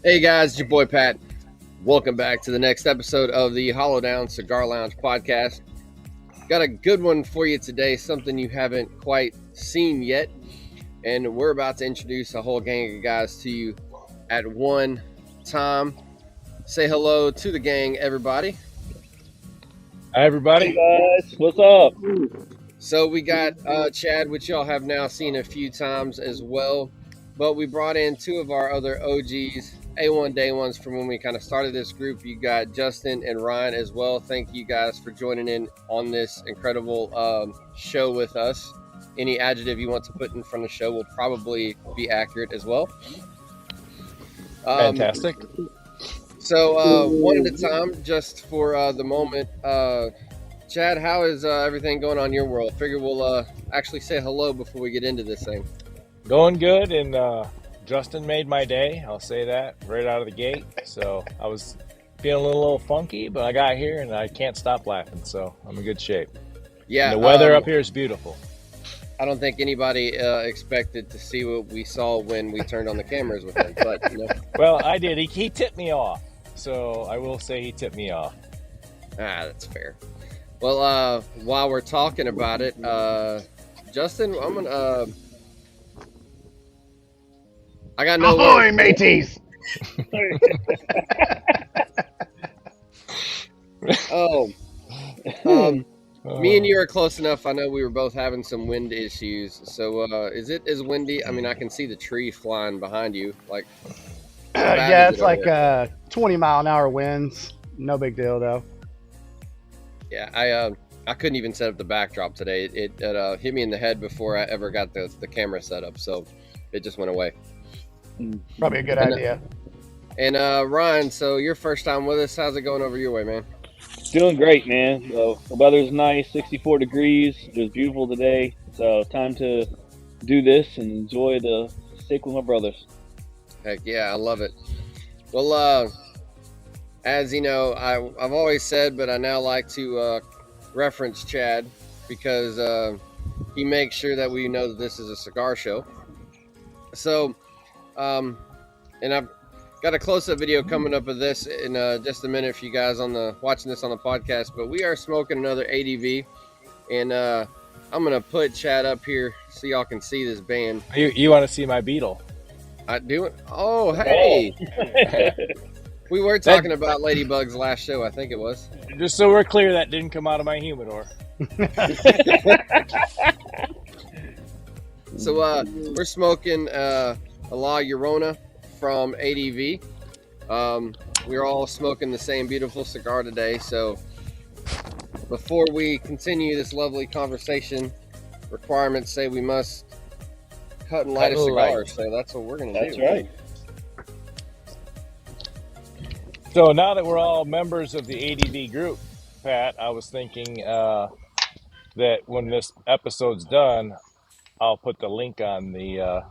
Hey guys, it's your boy Pat. Welcome back to the next episode of the Hollow Down Cigar Lounge podcast. Got a good one for you today, something you haven't quite seen yet. And we're about to introduce a whole gang of guys to you at one time. Say hello to the gang, everybody. Hi, everybody. Hey guys, what's up? So we got Chad, which y'all have now seen a few times as well. But we brought in two of our other OGs, A1 Day Ones, from when we kind of started this group. You got Justin and Ryan as well. Thank you guys for joining in on this incredible show with us. Any adjective you want to put in front of the show will probably be accurate as well. Fantastic. So one at a time, just for the moment. Chad, how is everything going on in your world? Figure we'll actually say hello before we get into this thing. Going good, and Justin made my day. I'll say that right out of the gate. So I was feeling a little funky, but I got here and I can't stop laughing. So I'm in good shape. Yeah, And the weather up here is beautiful. I don't think anybody expected to see what we saw when we turned on the cameras with him, but you know. Well, I did. He tipped me off. So I will say he tipped me off. That's fair. Well, while we're talking about it, Justin, I'm gonna. I got no. Ahoy, mateys! Oh, me and you are close enough. I know we were both having some wind issues. So, is it as windy? I mean, I can see the tree flying behind you. Like, Yeah, it's like 20-mile-an-hour winds. No big deal, though. yeah, I couldn't even set up the backdrop today. It hit me in the head before I ever got the camera set up. So, it just went away. Probably a good idea. And Ryan, so your first time with us. How's it going over your way, man? Doing great, man. The weather's nice, 64 degrees. It was beautiful today. So time to do this and enjoy the steak with my brothers. Heck yeah, I love it. Well, as you know, I've always said, but I now like to reference Chad because he makes sure that we know that this is a cigar show. So, and I've got a close-up video coming up of this in just a minute for you guys watching this on the podcast. But we are smoking another ADV, and I'm gonna put Chad up here so y'all can see this band. You want to see my beetle? I do it. Oh, hey. We were talking about ladybugs last show, I think it was. Just so we're clear, that didn't come out of my humidor. So we're smoking La Llorona from ADV. We're all smoking the same beautiful cigar today. So before we continue this lovely conversation, requirements say we must cut and light a cigar. So that's what we're going to do. That's right. So now that we're all members of the ADV group, Pat, I was thinking that when this episode's done, I'll put the link on there,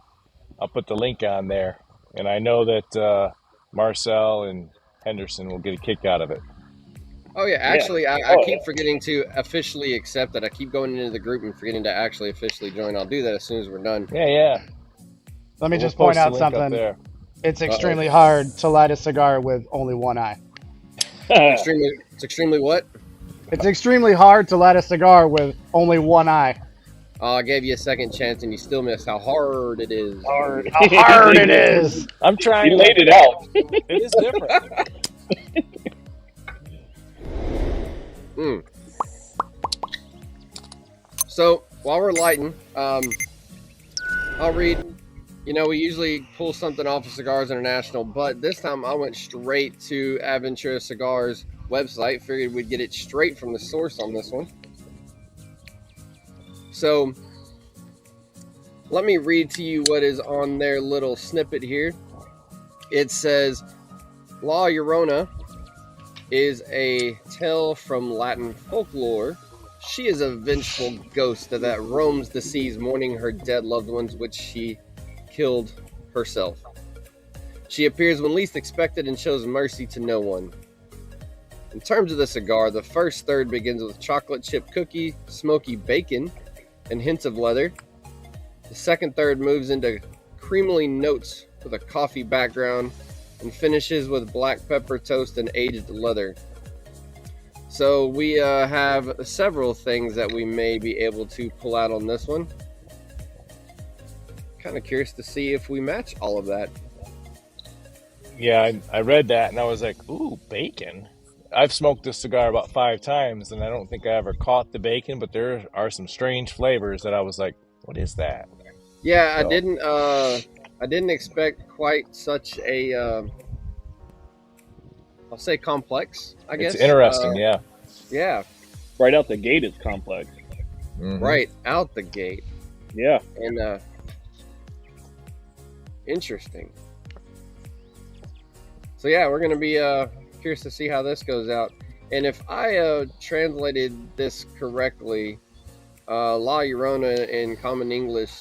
and I know that Marcel and Henderson will get a kick out of it. Oh yeah, actually, I keep forgetting to officially accept that. I keep going into the group and forgetting to actually officially join. I'll do that as soon as we're done. Yeah. Let me just point out something. It's extremely hard to light a cigar with only one eye. It's extremely what? It's extremely hard to light a cigar with only one eye. I gave you a second chance and you still missed. How hard it is. How hard it is. I'm trying. You laid it out. It is different. So while we're lighting, I'll read. You know, we usually pull something off of Cigars International, but this time I went straight to Adventura Cigars website. Figured we'd get it straight from the source on this one. So let me read to you what is on their little snippet here. It says, La Llorona is a tale from Latin folklore. She is a vengeful ghost that roams the seas, mourning her dead loved ones, which she killed herself. She appears when least expected and shows mercy to no one. In terms of the cigar, the first third begins with chocolate chip cookie, smoky bacon, and hints of leather. The second third moves into creamily notes with a coffee background and finishes with black pepper toast and aged leather. So we have several things that we may be able to pull out on this one. Kind of curious to see if we match all of that. Yeah, I read that and I was like, ooh, bacon. I've smoked this cigar about 5 times and I don't think I ever caught the bacon, but there are some strange flavors that I was like, what is that? Yeah, so. I didn't expect quite such a I'll say complex, I guess. It's interesting, yeah. Yeah. Right out the gate it's complex. Mm-hmm. Right out the gate. Yeah. And interesting. So yeah, we're gonna be curious to see how this goes out. And if I translated this correctly, La Llorona in common English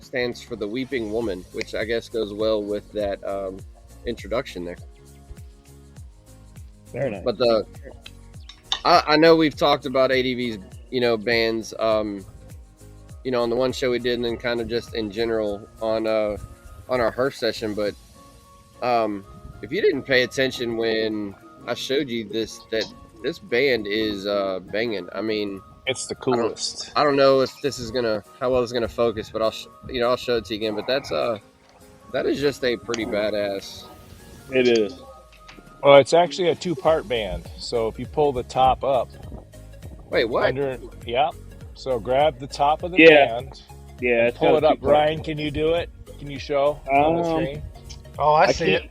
stands for the weeping woman, which I guess goes well with that introduction there. Very nice. But I know we've talked about ADV's, bands, on the one show we did, and then kind of just in general on our Herf session. But if you didn't pay attention when I showed you this band is banging. I mean, it's the coolest. I don't know if this is how well it's gonna focus, but I'll show it to you again. But that is just a pretty badass. It is. Well, it's actually a 2-part band. So if you pull the top up, wait, what? Yeah. So grab the top of the band. Yeah. Pull it up, Ryan. Can you do it? Can you show on the screen? Oh, I see it.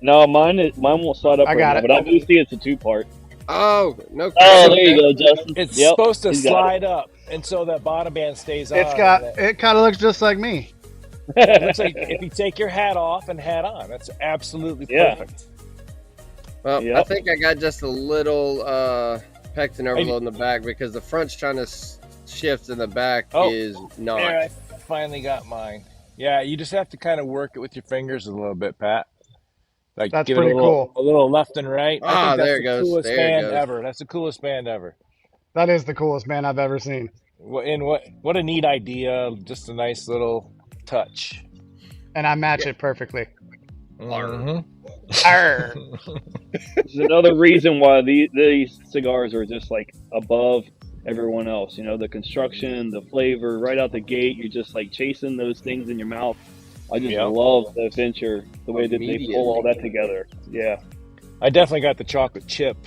No, mine won't start up. I got it. But I do see it's a 2-part. Oh no! Oh, there you go, Justin. It's supposed to slide up, and so that bottom band stays on. It kind of looks just like me. It looks like if you take your hat off and hat on, that's absolutely perfect. Well, I think I got just a little pectin overload in the back because the front's trying to shift and the back is not. There, I finally got mine. Yeah, you just have to kind of work it with your fingers a little bit, Pat. Like that's give pretty it cool. A little left and right. I think that's there it goes. Coolest band ever. That's the coolest band ever. That is the coolest band I've ever seen. And what a neat idea! Just a nice little touch. And I match it perfectly. Mm-hmm. There's another reason why these cigars are just like above everyone else. The construction, the flavor, right out the gate. You're just like chasing those things in your mouth. I just love the Adventure, the way that they pull all that together. Yeah. I definitely got the chocolate chip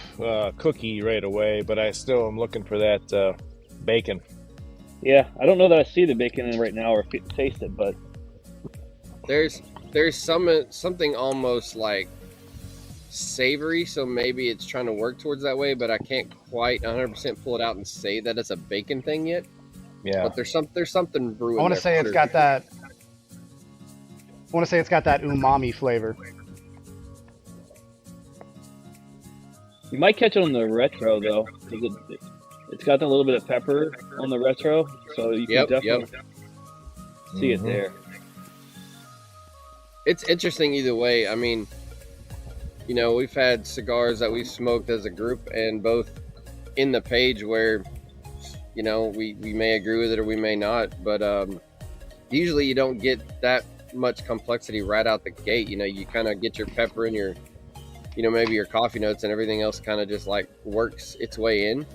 cookie right away, but I still am looking for that bacon. Yeah, I don't know that I see the bacon in right now or taste it, but there's something almost like savory, so maybe it's trying to work towards that way, but I can't quite 100% pull it out and say that it's a bacon thing yet. Yeah. But there's something brewing. I want to say it's got that umami flavor. You might catch it on the retro though, because it's got a little bit of pepper on the retro, so you can definitely see it there. It's interesting either way. I mean, we've had cigars that we've smoked as a group, and both in the page where, we may agree with it or we may not, but usually you don't get that much complexity right out the gate. You kind of get your pepper and your, maybe your coffee notes, and everything else kind of just like works its way in.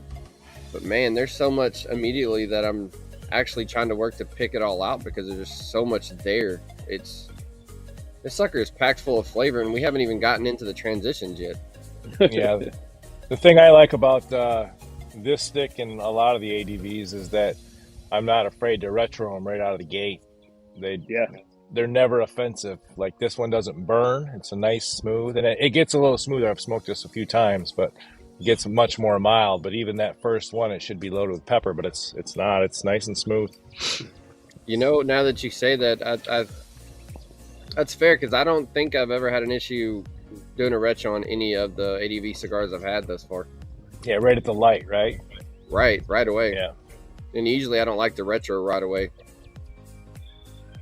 But man, there's so much immediately that I'm actually trying to work to pick it all out because there's just so much there. This sucker is packed full of flavor, and we haven't even gotten into the transitions yet. Yeah. The thing I like about this stick and a lot of the ADVs is that I'm not afraid to retro them right out of the gate. They're never offensive. Like this one doesn't burn. It's a nice smooth, and it gets a little smoother. I've smoked this a few times, but it gets much more mild. But even that first one, it should be loaded with pepper, but it's not. It's nice and smooth. Now that you say that, that's fair, because I don't think I've ever had an issue doing a retro on any of the ADV cigars I've had thus far. Yeah, right at the light, right? Right away. Yeah. And usually I don't like the retro right away.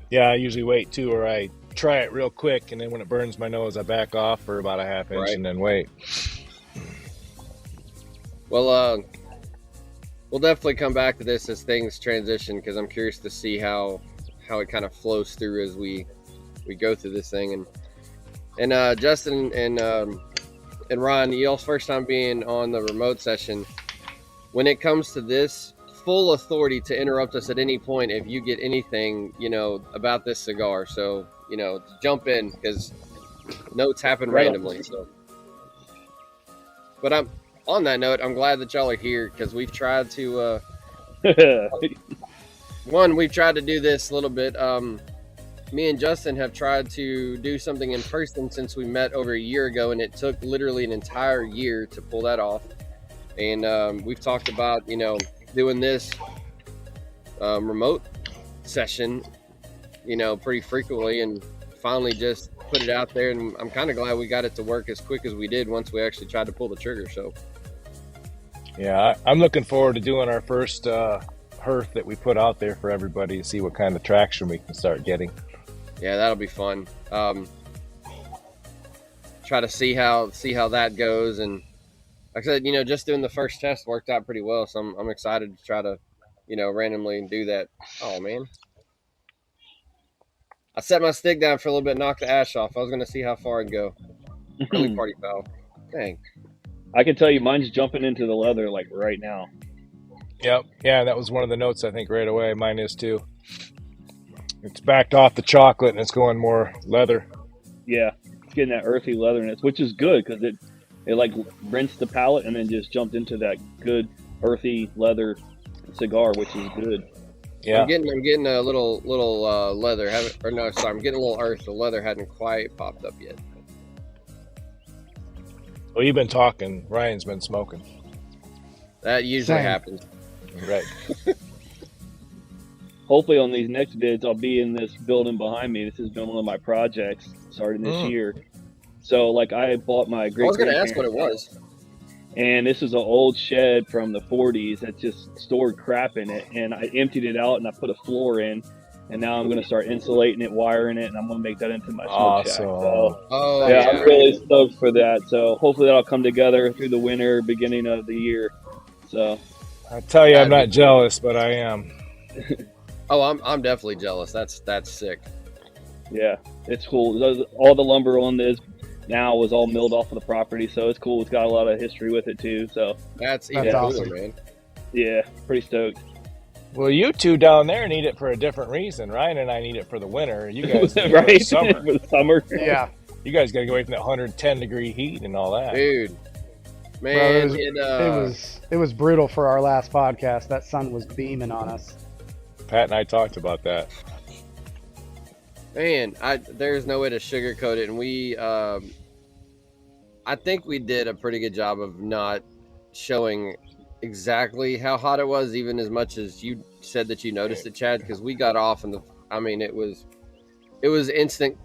Yeah, I usually wait too, or I try it real quick, and then when it burns my nose, I back off for about a half inch and then wait. Well, we'll definitely come back to this as things transition, because I'm curious to see how it kind of flows through as we go through this thing. And Justin and Ron, y'all's first time being on the remote session. When it comes to this, full authority to interrupt us at any point if you get anything, about this cigar. So, jump in because notes happen randomly. So, but on that note, I'm glad that y'all are here because we've tried to. We've tried to do this a little bit. Me and Justin have tried to do something in person since we met over a year ago, and it took literally an entire year to pull that off. And we've talked about, doing this remote session, pretty frequently, and finally just put it out there. And I'm kind of glad we got it to work as quick as we did once we actually tried to pull the trigger. So, yeah, I'm looking forward to doing our first hearth that we put out there for everybody to see what kind of traction we can start getting. Yeah, that'll be fun. Try to see how that goes, and like I said, just doing the first test worked out pretty well. So I'm excited to try to, randomly do that. Oh man, I set my stick down for a little bit, knocked the ash off. I was gonna see how far I'd go. Early party foul. Dang. I can tell you, mine's jumping into the leather like right now. Yep. Yeah, that was one of the notes I think right away. Mine is too. It's backed off the chocolate and it's going more leather. Yeah, it's getting that earthy leatherness, which is good because it like rinsed the palate and then just jumped into that good earthy leather cigar, which is good. Yeah, I'm getting a little leather. I'm getting a little earth. The leather hadn't quite popped up yet. Well, you've been talking. Ryan's been smoking. That usually happens. Right. Hopefully on these next bids, I'll be in this building behind me. This has been one of my projects starting this year. So, I bought my great. I was going to ask what it was. And this is an old shed from the 40s that just stored crap in it. And I emptied it out and I put a floor in. And now I'm going to start insulating it, wiring it, and I'm going to make that into my smoke shack. So, I'm really stoked for that. So hopefully that'll come together through the winter, beginning of the year. So I tell you, I'm not jealous, but I am. Oh, I'm definitely jealous. That's sick. Yeah, it's cool. All the lumber on this now was all milled off of the property, so it's cool. It's got a lot of history with it too. So that's even awesome, cooler, man. Yeah, pretty stoked. Well, you two down there need it for a different reason. Ryan and I need it for the winter. You guys need right? it for the summer. For the summer. Yeah. You guys got to get away from that 110-degree heat and all that. Dude, man, bro, it was brutal for our last podcast. That sun was beaming on us. Pat and I talked about that. Man, there's no way to sugarcoat it, and we, I think we did a pretty good job of not showing exactly how hot it was, even as much as you said that you noticed it, Chad, because we got off and it was instant,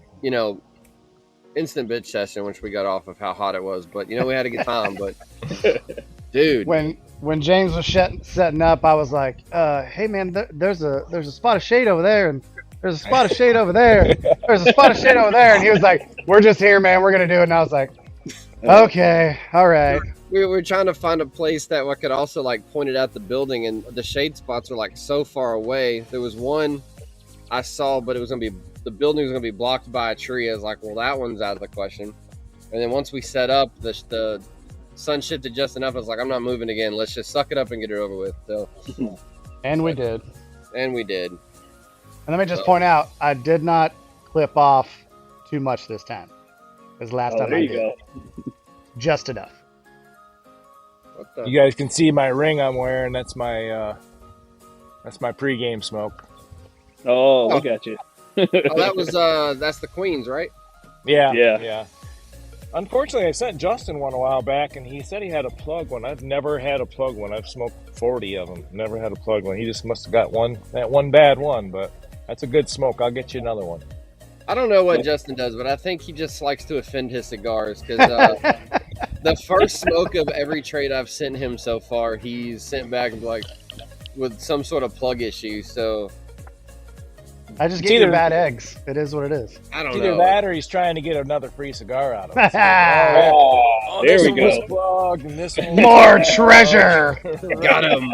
instant bitch session once we got off of how hot it was. But we had a good time. But dude, when James was setting up, I was like, hey man, there's a spot of shade over there, and there's a spot of shade over there. There's a spot of shade over there, and he was like, we're just here, man, we're gonna do it. And I was like, okay, all right. We were trying to find a place that I could also point it out the building, and the shade spots are so far away. There was one I saw, but the building was gonna be blocked by a tree. I was like, well, that one's out of the question. And then once we set up, the sun shifted just enough. I was like, I'm not moving again. Let's just suck it up and get it over with. So, and we did. And we did. And let me just point out, I did not clip off too much this time. Because last time I did. Go. Just enough. You guys can see my ring I'm wearing. That's my pregame smoke. Oh, look at you. That's the Queen's, right? Yeah. Unfortunately, I sent Justin one a while back, and he said he had a plug one. I've never had a plug one. I've smoked 40 of them. Never had a plug one. He just must have got that one bad one, but that's a good smoke. I'll get you another one. I don't know what Justin does, but I think he just likes to offend his cigars because the first smoke of every trade I've sent him so far, he's sent back with some sort of plug issue. So I just get you bad eggs. It is what it is. I don't know. Either that or he's trying to get another free cigar out of it. There we go. Plugged and this one more treasure. Got him.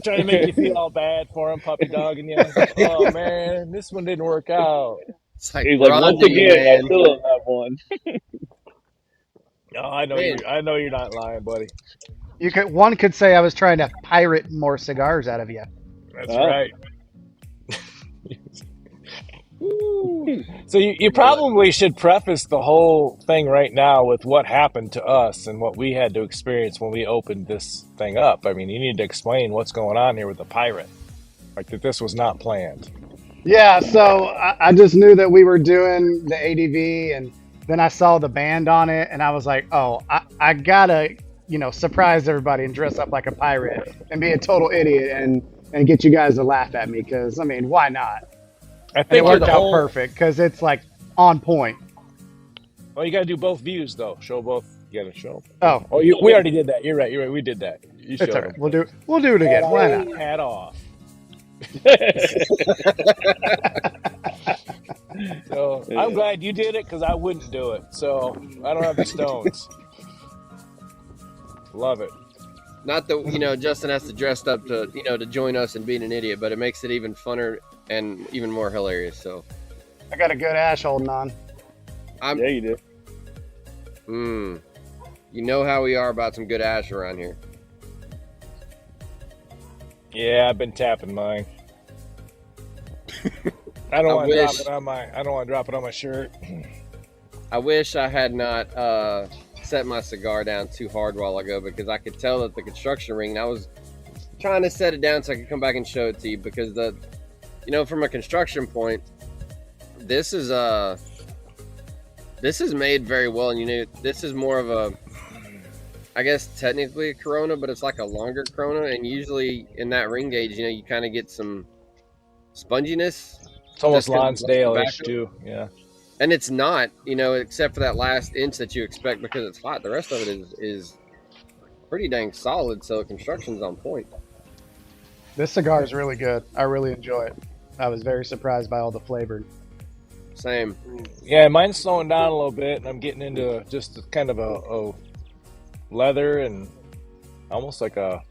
Trying to make you feel all bad for him, puppy dogging you. Oh man, this one didn't work out. It's like, He's like, we're on once to you, again, I man. still don't have one. No, I know Man, you're not lying, buddy. One could say I was trying to pirate more cigars out of you. That's Oh. right. So you probably should preface the whole thing right now with what happened to us and what we had to experience when we opened this thing up. I mean, you need to explain what's going on here with the pirate, like that this was not planned. Yeah, so I just knew that we were doing the ADV, and then I saw the band on it, and I was like, oh, I gotta, surprise everybody and dress up like a pirate and be a total idiot and get you guys to laugh at me, because, I mean, why not? I And it think worked out perfect, because it's like on point. Well, you got to do both views though. Show both. You got to show. Oh, We already did that. You're right. We did that. You it's showed all right. them. We'll do it again. Why not? Hat off. So Yeah. I'm glad you did it because I wouldn't do it. So I don't have the stones. Love it. not that Justin has to dress up to join us in being an idiot, but it makes it even funner and even more hilarious. So I got a good ash holding on. Yeah, you did. You know how we are about some good ash around here. Yeah, I've been tapping mine. I don't want to drop it on I don't want to drop it on my shirt. I wish I had not set my cigar down too hard a while ago, because I could tell that the construction ring, I was trying to set it down so I could come back and show it to you, because from a construction point, this is made very well, and this is more of a, I guess technically a Corona, but it's like a longer Corona, and usually in that ring gauge, you kind of get some sponginess. It's almost Just 'cause Lonsdale-ish too. Yeah. And it's not, except for that last inch that you expect because it's hot. The rest of it is pretty dang solid, so construction's on point. This cigar is really good. I really enjoy it. I was very surprised by all the flavor. Same. Yeah, mine's slowing down a little bit, and I'm getting into just kind of a leather and almost like a,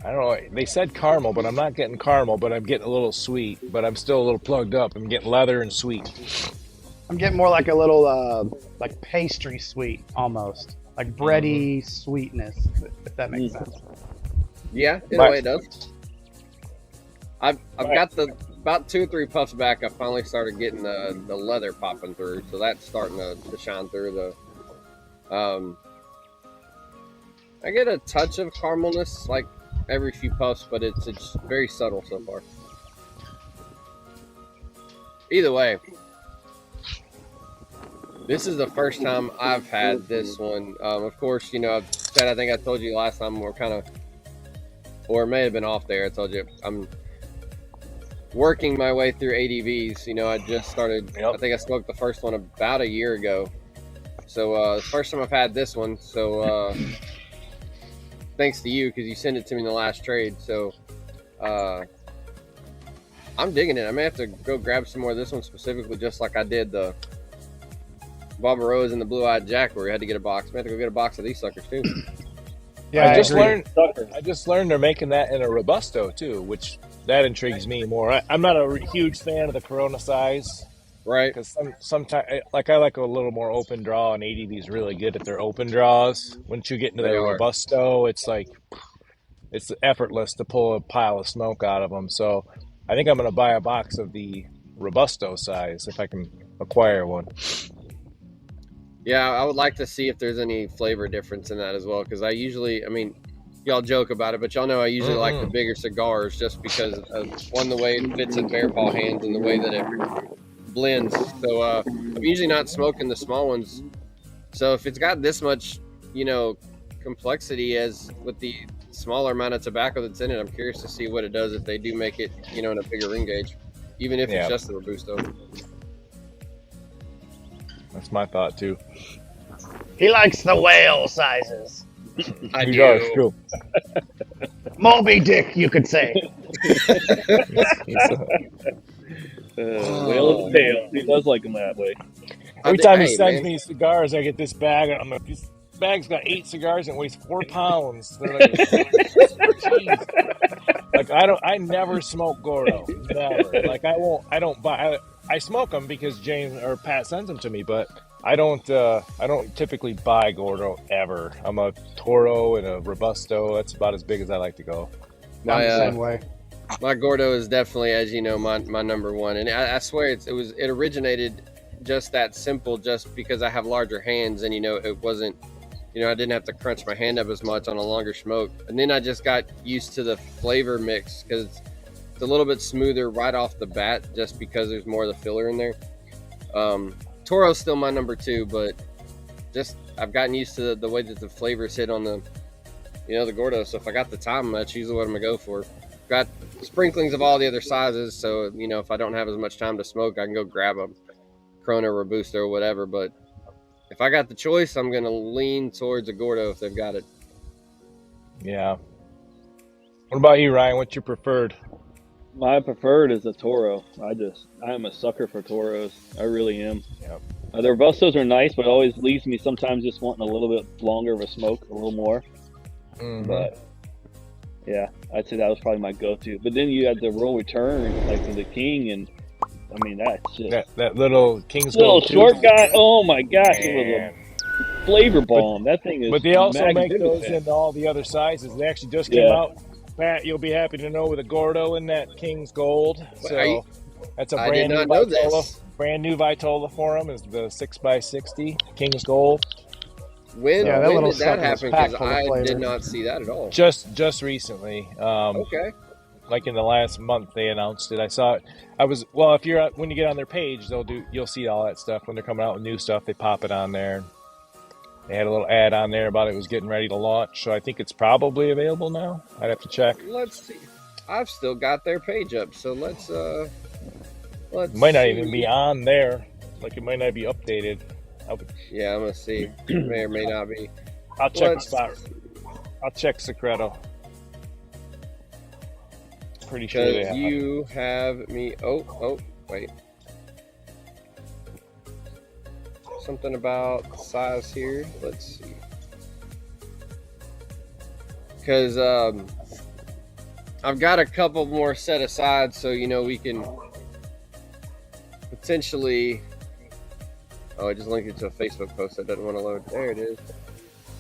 I don't know, they said caramel, but I'm not getting caramel, but I'm getting a little sweet, but I'm still a little plugged up. I'm getting leather and sweet. I'm getting more like a little like pastry sweet almost, like bready sweetness, if that makes sense. Yeah, in a way it does. I've got about 2 or 3 puffs back. I finally started getting the leather popping through, so that's starting to shine through. I get a touch of caramelness like every few puffs, but it's very subtle so far. Either way, this is the first time I've had this one. Of course, I've said, I think I told you last time, we're kind of, or it may have been off there, I told you I'm working my way through ADVs. I just started, I think I smoked the first one about a year ago. So the first time I've had this one. So thanks to you, because you sent it to me in the last trade. So I'm digging it. I may have to go grab some more of this one specifically, just like I did the Barbarossa and the Blue-Eyed Jack, where we had to get a box. I may have to go get a box of these suckers too. Yeah, I just learned they're making that in a Robusto too, which that intrigues me more. I'm not a huge fan of the Corona size, Right? because sometimes, I like a little more open draw, and ADV is really good at their open draws. Once you get into the Robusto, it's like it's effortless to pull a pile of smoke out of them. So I think I'm going to buy a box of the Robusto size if I can acquire one. Yeah, I would like to see if there's any flavor difference in that as well, because y'all joke about it, but y'all know I usually like the bigger cigars, just because of, one, the way it fits in bear paw hands and the way that it blends. So I'm usually not smoking the small ones. So if it's got this much, complexity as with the smaller amount of tobacco that's in it, I'm curious to see what it does if they do make it, in a bigger ring gauge, even if it's just the Robusto. That's my thought too. He likes the whale sizes. I You do. guys, cool. Moby Dick, you could say. Whale of the tail. He does like them that way. Every time he sends me cigars, I get this bag, and I'm like, bag's got 8 cigars and weighs 4 pounds. They're like, jeez. Like I never smoke Gordo, never. Like I don't buy. I smoke them because James or Pat sends them to me, but I don't typically buy Gordo ever. I'm a Toro and a Robusto. That's about as big as I like to go. I'm the same way. My Gordo is definitely, as you know, my number one, and I swear it originated just that simple, just because I have larger hands, and it wasn't, I didn't have to crunch my hand up as much on a longer smoke, and then I just got used to the flavor mix because it's a little bit smoother right off the bat, just because there's more of the filler in there. Toro's still my number 2, but just I've gotten used to the way that the flavors hit on the, the Gordo. So if I got the time, that's usually what I'm gonna go for. Got sprinklings of all the other sizes, so if I don't have as much time to smoke, I can go grab a Corona, Robusto, or whatever. But if I got the choice, I'm gonna lean towards a Gordo if they've got it. Yeah. What about you, Ryan? What's your preferred? My preferred is a Toro. I'm a sucker for Toros. I really am. Yep. The Robustos are nice, but it always leaves me sometimes just wanting a little bit longer of a smoke, a little more. Mm-hmm. But yeah, I'd say that was probably my go-to. But then you had the Royal Return, like the King, and I mean that's just that little King's little Gold short tooth. guy. Oh my gosh, it was a flavor bomb. That thing is. But they also make magnificent. those in all the other sizes. They actually just came out. Pat, you'll be happy to know, with a Gordo in that King's Gold. So that's a brand new Vitola. Brand new Vitola for them is the 6x60 King's Gold. When did that happen? Because I did not see that at all. Just recently. Okay. Like in the last month, they announced it. I saw it. When you get on their page, you'll see all that stuff when they're coming out with new stuff. They pop it on there. They had a little ad on there about it was getting ready to launch, so I think it's probably available now. I'd have to check. Let's see. I've still got their page up, so let's. It might not even be on there. Like it might not be updated. Yeah, I'm gonna see. May or may not be. I'll check the spot. I'll check Secreto. Pretty sure they have. You have me. Oh, wait. Something about size here. Let's see. Because I've got a couple more set aside, so we can potentially. Oh, I just linked it to a Facebook post that doesn't want to load. There it is.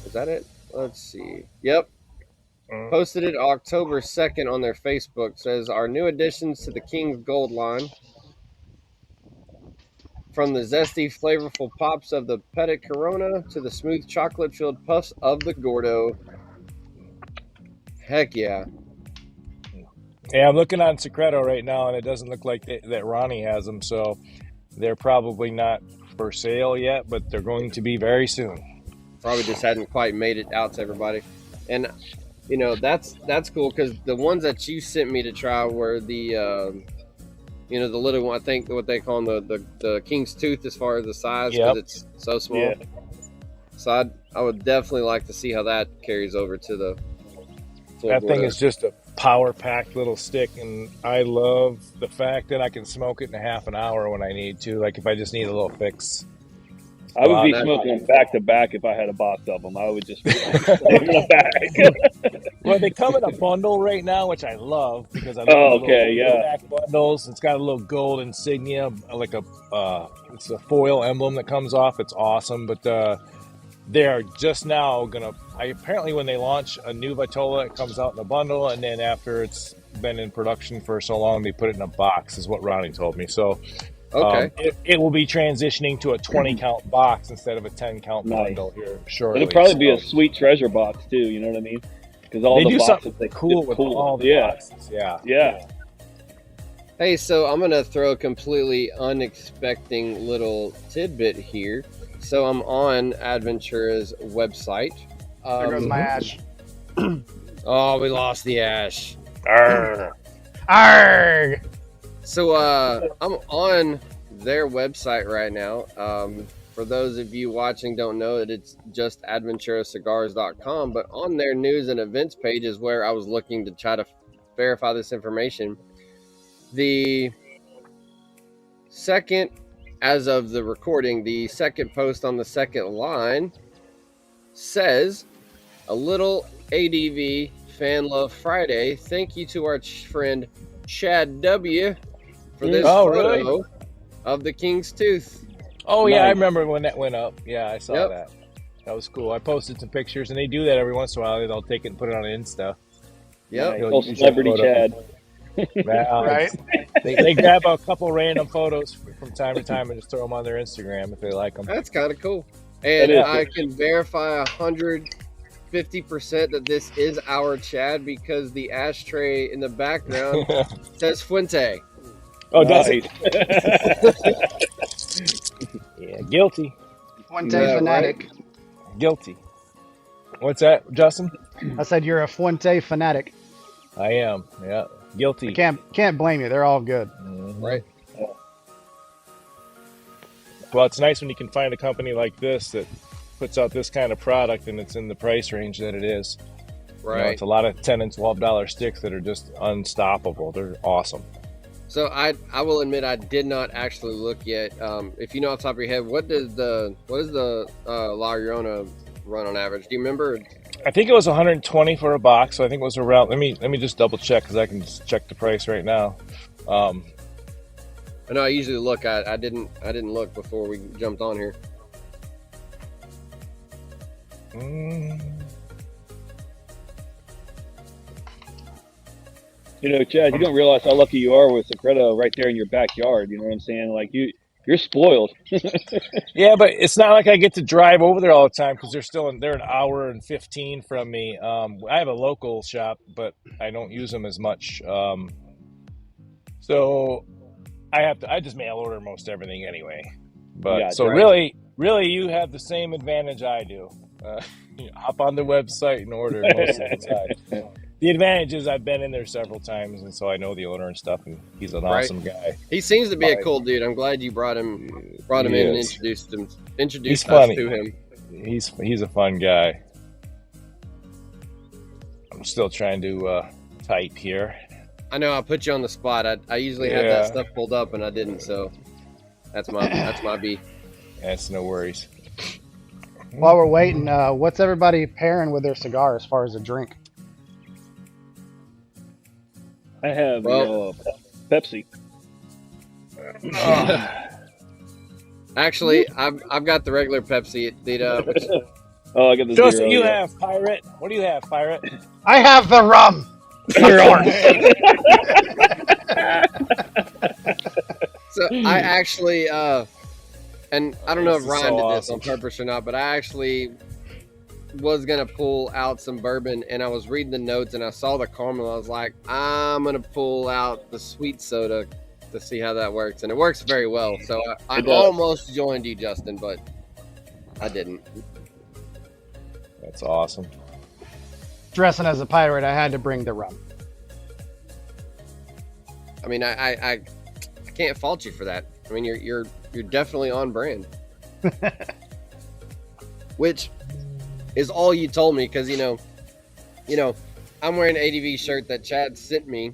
Is that it? Let's see. Yep. Posted it October 2nd on their Facebook. Says our new additions to the King's Gold line. From the zesty, flavorful pops of the Petit Corona to the smooth chocolate-filled puffs of the Gordo. Heck yeah. Yeah, I'm looking on Secreto right now, and it doesn't look like that Ronnie has them, so they're probably not for sale yet, but they're going to be very soon. Probably just hadn't quite made it out to everybody. And, that's cool, because the ones that you sent me to try were the... the little one, I think what they call them, the King's Tooth as far as the size, because it's so small. Yeah. So I would definitely like to see how that carries over to the full That Gordo. thing is just a power-packed little stick, and I love the fact that I can smoke it in a half an hour when I need to, like if I just need a little fix. I would be smoking them back to back if I had a box of them. I would just be in a bag. Well, they come in a bundle right now, which I love because I love back bundles. It's got a little gold insignia, like it's a foil emblem that comes off. It's awesome, but they are just now apparently when they launch a new Vitola, it comes out in a bundle, and then after it's been in production for so long, they put it in a box, is what Ronnie told me. So. Okay. It will be transitioning to a 20-count box instead of a 10-count bundle here shortly. It'll probably be a sweet treasure box too. You know what I mean? Because all the boxes they cool with all the boxes. Yeah. Hey, so I'm gonna throw a completely unexpected little tidbit here. So I'm on Adventura's website. There goes my ash. Oh, we lost the ash. Arrgh. Arrgh. So I'm on their website right now. For those of you watching don't know that it's just adventuracigars.com, but on their news and events page is where I was looking to try to verify this information. The second, as of the recording, the second post on the second line says, a little ADV Fan Love Friday. Thank you to our friend Chad W for this photo of the King's Tooth. Oh, yeah, I remember when that went up. Yeah, I saw Yep. that. That was cool. I posted some pictures, and they do that every once in a while. They'll take it and put it on Insta. Yep. Nice. Celebrity Chad. Right? They grab a couple random photos from time to time and just throw them on their Instagram if they like them. That's kind of cool. And I can verify 150% that this is our Chad because the ashtray in the background says Fuente. Oh, does it? Yeah, guilty. Fuente fanatic. Right? Guilty. What's that, Justin? I said you're a Fuente fanatic. I am. Yeah, guilty. I can't blame you. They're all good. Mm-hmm. Right. Well, it's nice when you can find a company like this that puts out this kind of product and it's in the price range that it is. Right. You know, it's a lot of $10 and $12 sticks that are just unstoppable. They're awesome. So I will admit I did not actually look yet. If you know off the top of your head, what is the La Llorona run on average? Do you remember? I think it was 120 for a box. So I think it was around. Let me just double check because I can just check the price right now. I know I usually look. I didn't look before we jumped on here. You know, Chad, you don't realize how lucky you are with Secreto right there in your backyard. You know what I'm saying? Like you're spoiled. Yeah, but it's not like I get to drive over there all the time because they're an hour and 15 from me. I have a local shop, but I don't use them as much. So I just mail order most everything anyway. But Yeah, so right. really, you have the same advantage I do. You hop on the website and order most of the time. The advantage is I've been in there several times, and so I know the owner and stuff, and he's an awesome guy. He seems to be a cool dude. I'm glad you brought him in and introduced He's us funny. to him. He's a fun guy. I'm still trying to type here. I know I put you on the spot. I usually have that stuff pulled up, and I didn't. So that's my beef. That's no worries. While we're waiting, what's everybody pairing with their cigar as far as a drink? I have Pepsi. Actually, I've got the regular Pepsi. I got the Justin, zero. you have Pirate. What do you have, Pirate? I have the rum. So I actually, and I don't know if This is Ryan so did awesome. this on purpose or not, but I actually was gonna pull out some bourbon, and I was reading the notes, and I saw the caramel. I was like, I'm gonna pull out the sweet soda to see how that works, and it works very well. So I almost joined you, Justin, but I didn't. That's awesome. Dressing as a pirate, I had to bring the rum. I mean, I can't fault you for that. I mean, you're definitely on brand, which is all you told me, because you know, I'm wearing an ADV shirt that Chad sent me,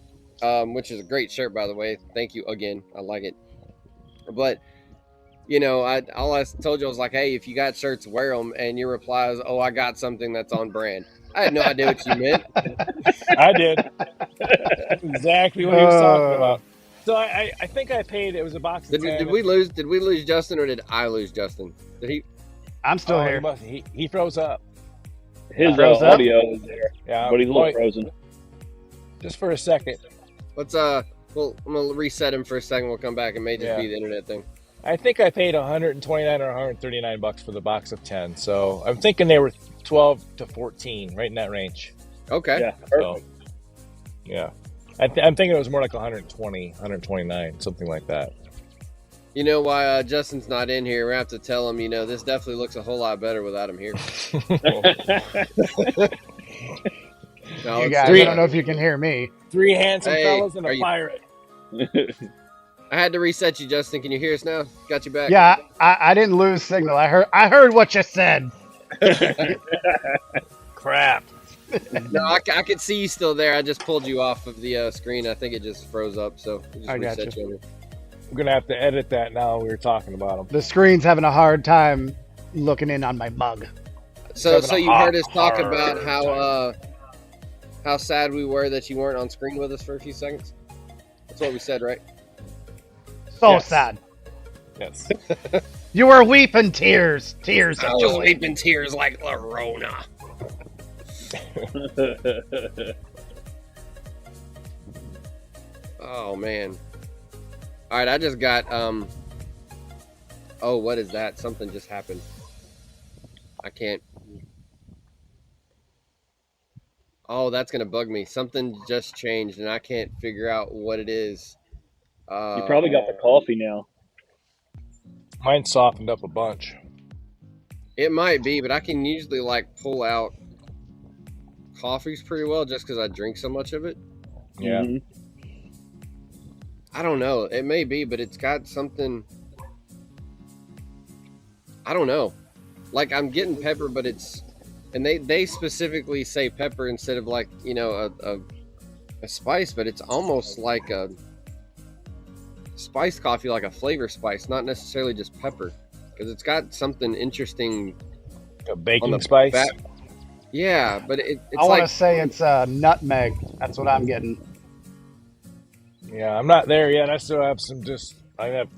which is a great shirt, by the way. Thank you again. I like it. But you know, all I told you, I was like, hey, if you got shirts, wear them. And your reply is, oh, I got something that's on brand. I had no idea what you meant. I did. That's exactly what he was talking about. So I think I paid. It was a box of 10. Did we lose Justin, or did I lose Justin? Did he? I'm still here. He froze up. His Froze up? audio is there, Yeah, but he's a little frozen. Just for a second. Let's I'm gonna reset him for a second. We'll come back. It may just be the internet thing. I think I paid $129 or $139 for the box of 10. So I'm thinking they were 12 to 14, right in that range. Okay. Yeah, So, yeah. I'm thinking it was more like 120, 129, something like that. You know why Justin's not in here? We have to tell him. You know, this definitely looks a whole lot better without him here. No, You guys, I don't know if you can hear me. 3 handsome Hey, fellas and are a you- pirate. I had to reset you, Justin. Can you hear us now? Got you back. Yeah, I didn't lose signal. I heard what you said. Crap. No, I could see you still there. I just pulled you off of the screen. I think it just froze up, so we just I reset gotcha. you. We're going to have to edit that now. We were talking about them. The screen's having a hard time looking in on my mug. So you heard us talk about how sad we were that you weren't on screen with us for a few seconds. That's what we said, right? So sad. Yes. You were weeping tears of I was joy. weeping tears like Llorona. Oh man! All right, I just got Oh, what is that? Something just happened. I can't. Oh, that's gonna bug me. Something just changed, and I can't figure out what it is. You probably got the coffee now. Mine softened up a bunch. It might be, but I can usually like pull out coffees pretty well just because I drink so much of it. Yeah. Mhm. I don't know. It may be, but it's got something. I don't know. Like I'm getting pepper, but it's, and they specifically say pepper instead of like a spice, but it's almost like a spiced coffee, like a flavor spice, not necessarily just pepper, because it's got something interesting. A baking spice. Yeah, but it's I want to like say it's nutmeg. That's what I'm getting. Yeah, I'm not there yet. I still have some I have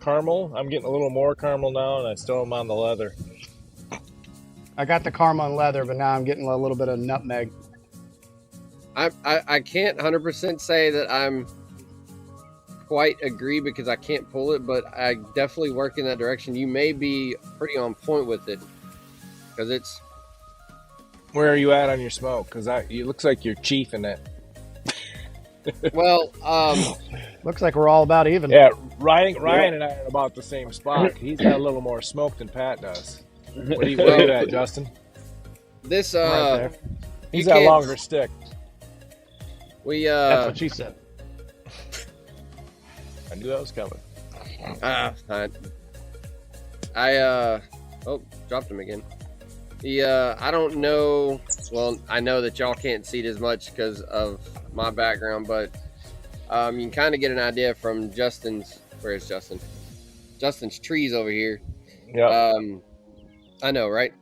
caramel. I'm getting a little more caramel now, and I still am on the leather. I got the caramel and leather, but now I'm getting a little bit of nutmeg. I can't 100% say that I'm quite agree because I can't pull it, but I definitely work in that direction. You may be pretty on point with it because it's. Where are you at on your smoke? Because it looks like you're chiefing it. Well, Looks like we're all about even. Yeah, Ryan and I are about the same spot. He's got a little more smoke than Pat does. Where are you at, Justin? this Right there. He's you got a can't- longer stick. we That's what she said. I knew that was coming. I dropped him again. I don't know. Well, I know that y'all can't see it as much because of my background, but you can kind of get an idea from Justin's. Where is Justin? Justin's trees over here. Yeah. I know, right?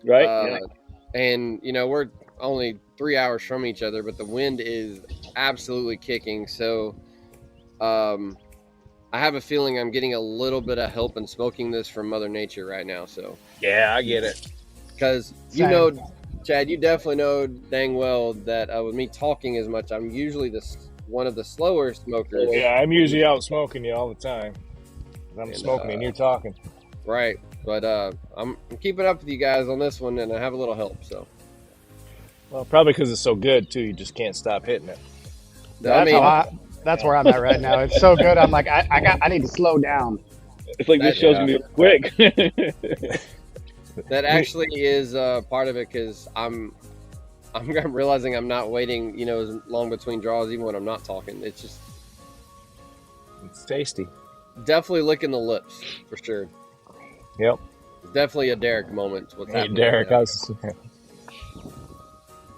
Right? Yeah. And we're only 3 hours from each other, but the wind is absolutely kicking. So, I have a feeling I'm getting a little bit of help in smoking this from Mother Nature right now. So, Yeah, I get it. because Same. Chad, you definitely know dang well that with me talking as much, I'm usually one of the slower smokers. Yeah, I'm usually out smoking you all the time. I'm And, smoking and you're talking. Right. But I'm keeping up with you guys on this one, and I have a little help. So, Well, probably because it's so good too. You just can't stop hitting it. That's where I'm at right now. It's so good. I'm like, I need to slow down. It's like this show's gonna be quick. that actually is part of it because I'm realizing I'm not waiting, as long between draws, even when I'm not talking. It's just It's tasty. definitely licking the lips for sure. Yep. Definitely a Derek moment. What's Hey, happening Derek, right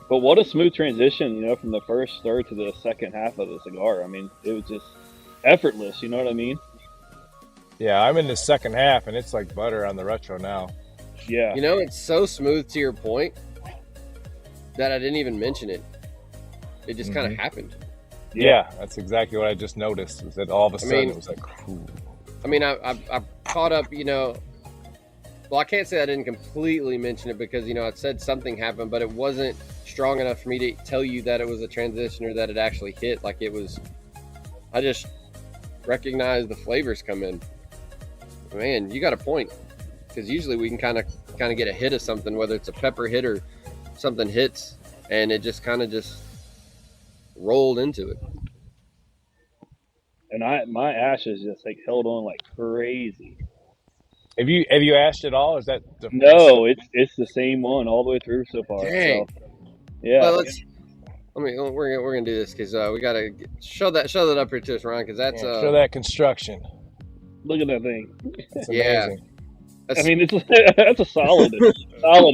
But what a smooth transition, from the first third to the second half of the cigar. I mean, it was just effortless. You know what I mean? Yeah, I'm in the second half, and it's like butter on the retro now. Yeah. It's so smooth to your point that I didn't even mention it. It just kind of happened. Yeah, that's exactly what I just noticed. Was that all of a sudden it was like, ooh. I mean, I caught up, well, I can't say I didn't completely mention it because, I said something happened, but it wasn't strong enough for me to tell you that it was a transition or that it actually hit. Like it was, I just recognized the flavors come in. Man, you got a point. Because usually we can kind of get a hit of something, whether it's a pepper hit or something hits, and it just kind of just rolled into it. And my ashes just like held on like crazy. Have you ashed it all? Is that the No, it's the same one all the way through so far. Dang. So, yeah. Well, we're gonna do this because we gotta show that up here to us, Ron, because that's show that construction. Look at that thing. It's Yeah. amazing. I mean, it's that's a solid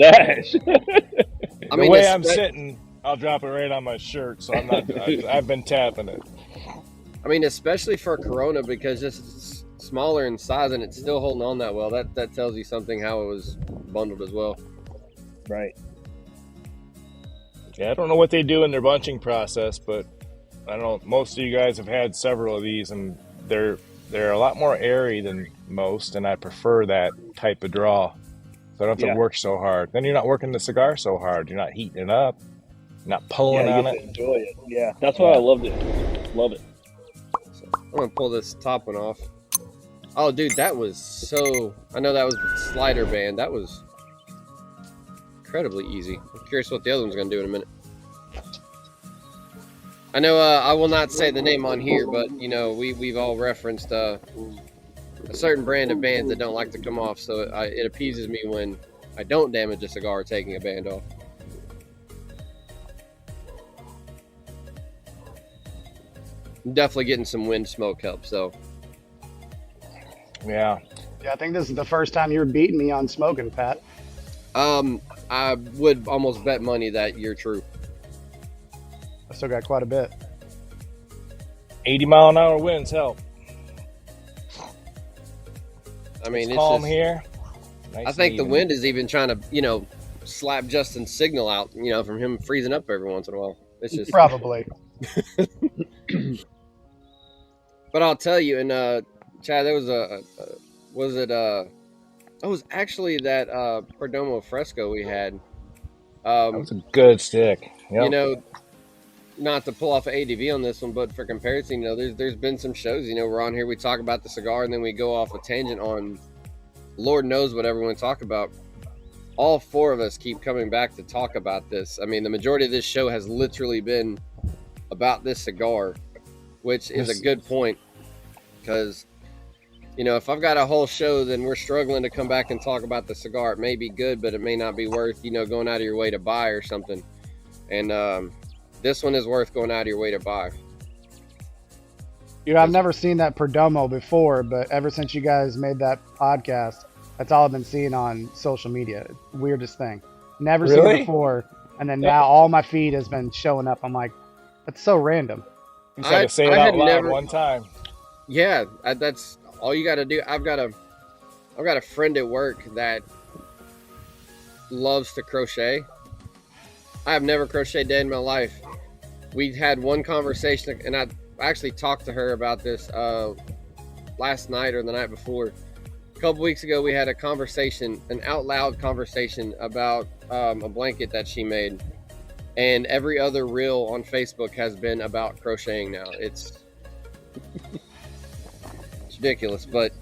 ash. The way I'm sitting, I'll drop it right on my shirt, so I'm not. I've been tapping it. I mean, especially for Corona, because it's smaller in size and it's still holding on that well. That tells you something how it was bundled as well. Right. Yeah, I don't know what they do in their bunching process, but I don't know. Most of you guys have had several of these, and they're a lot more airy than most, and I prefer that type of draw. So I don't have to work so hard. Then you're not working the cigar so hard. You're not heating it up. You're not pulling you on get it. to enjoy it. Yeah, that's why I loved it. Love it. So I'm gonna pull this top one off. Oh, dude, that was so. I know that was slider band. That was incredibly easy. I'm curious what the other one's gonna do in a minute. I know I will not say the name on here, but you know we've all referenced a certain brand of bands that don't like to come off, so it appeases me when I don't damage a cigar taking a band off. I'm definitely getting some wind smoke help, so. Yeah. Yeah, I think this is the first time you're beating me on smoking, Pat. I would almost bet money that you're true. I still got quite a bit. 80-mile-an-hour winds help. I mean, it's it's calm just, here. Nice I think the wind is even trying to, slap Justin's signal out, from him freezing up every once in a while. It's just probably. But I'll tell you, and Chad, there was it was actually that Perdomo Fresco we had. That was a good stick. Yep. Not to pull off an ADV on this one, but for comparison, there's been some shows, we're on here, we talk about the cigar, and then we go off a tangent on Lord knows what everyone talk about. All four of us keep coming back to talk about this. I mean, the majority of this show has literally been about this cigar, which is a good point, because if I've got a whole show, then we're struggling to come back and talk about the cigar. It may be good, but it may not be worth going out of your way to buy or something. And this one is worth going out of your way to buy. I've never seen that Perdomo before, but ever since you guys made that podcast, that's all I've been seeing on social media. Weirdest thing. Never seen it before, and then now all my feed has been showing up. I'm like, that's so random. You just had to say it out loud one time. Yeah, that's all you got to do. I've got a friend at work that loves to crochet. I have never crocheted a day in my life. We had one conversation, and I actually talked to her about this last night or the night before. A couple weeks ago, we had a conversation, an out loud conversation about a blanket that she made. And every other reel on Facebook has been about crocheting now. It's ridiculous, but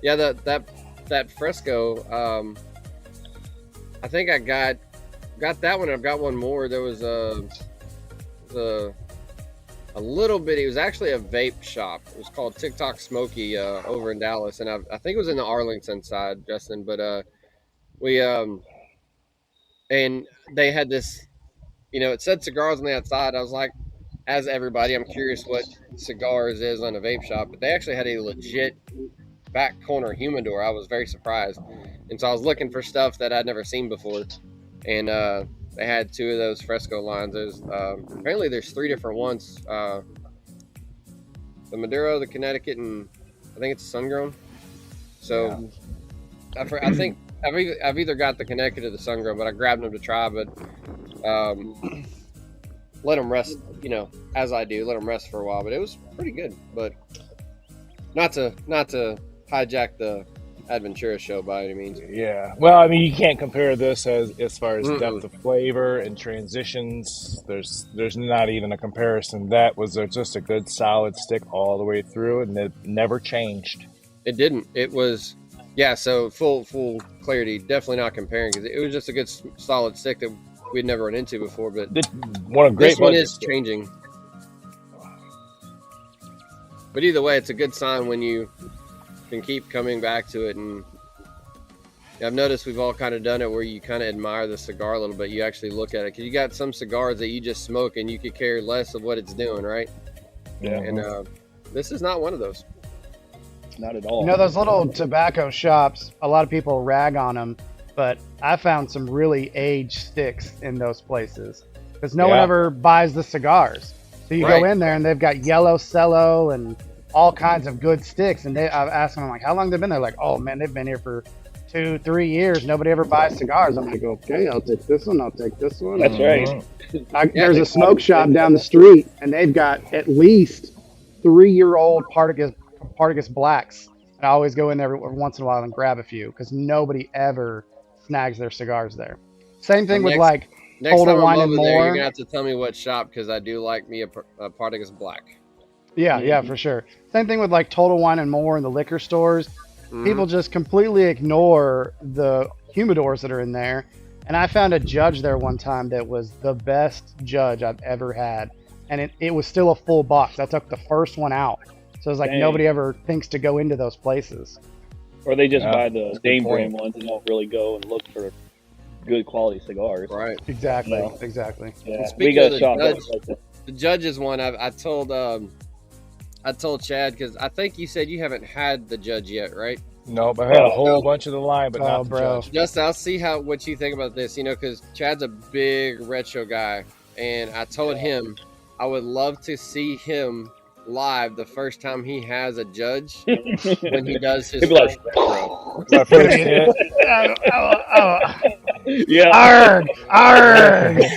yeah, that Fresco. I think I got that one. I've got one more. There was a little bit. It was actually a vape shop. It was called TikTok Smoky over in Dallas, and I think it was in the Arlington side, Justin. But we and they had this. It said cigars on the outside. I was like, as everybody, I'm curious what cigars is on a vape shop, but they actually had a legit back corner humidor. I was very surprised, and so I was looking for stuff that I'd never seen before, and they had two of those Fresco lines. There's apparently there's three different ones: the Maduro, the Connecticut, and I think it's Sun-Grown. So yeah. I think I've either got the Connecticut or the Sun-Grown, but I grabbed them to try, but let them rest, as I do, let them rest for a while. But it was pretty good. But not to hijack the Adventura show by any means. Yeah. Well, I mean, you can't compare this as far as depth of flavor and transitions. There's not even a comparison. That was just a good solid stick all the way through, and it never changed. It didn't. It was, yeah. So full clarity. Definitely not comparing, because it was just a good solid stick that we'd never run into before. But this one is changing. But either way, it's a good sign when you can keep coming back to it. And I've noticed we've all kind of done it where you kind of admire the cigar a little bit. You actually look at it, because you got some cigars that you just smoke and you could care less of what it's doing, right? Yeah. And this is not one of those. Not at all. Those little tobacco shops, a lot of people rag on them, but I found some really aged sticks in those places, because no one ever buys the cigars. So you go in there and they've got yellow cello and all kinds of good sticks. And I've asked them, I'm like, how long they've been there? Like, oh man, they've been here for 2-3 years, nobody ever buys cigars. I'm like, okay, I'll take this one. I'll take this one. That's right. There's a smoke shop down the street, and they've got at least 3-year-old Partagas Blacks. And I always go in there every once in a while and grab a few because nobody ever snags their cigars there. Same thing with like next Total time Wine I'm and over there, you're More. gonna have to tell me what shop because I do like me a Partagas Black. Yeah, for sure. Same thing with like Total Wine and More in the liquor stores. People just completely ignore the humidors that are in there. And I found a judge there one time that was the best judge I've ever had. And it was still a full box. I took the first one out. So it's like nobody ever thinks to go into those places. Or they just buy the name brand ones and don't really go and look for good quality cigars. Right. Exactly. You know? Exactly. Yeah. Speaking We got of a shop the judges one, I told Chad because I think you said you haven't had the judge yet, right? No, but I had a whole bunch of the line, but not the judge. Justin, I'll see what you think about this. You know, because Chad's a big retro guy, and I told him I would love to see him live the first time he has a judge when he does his first retro. My first hit. Yeah. Arg!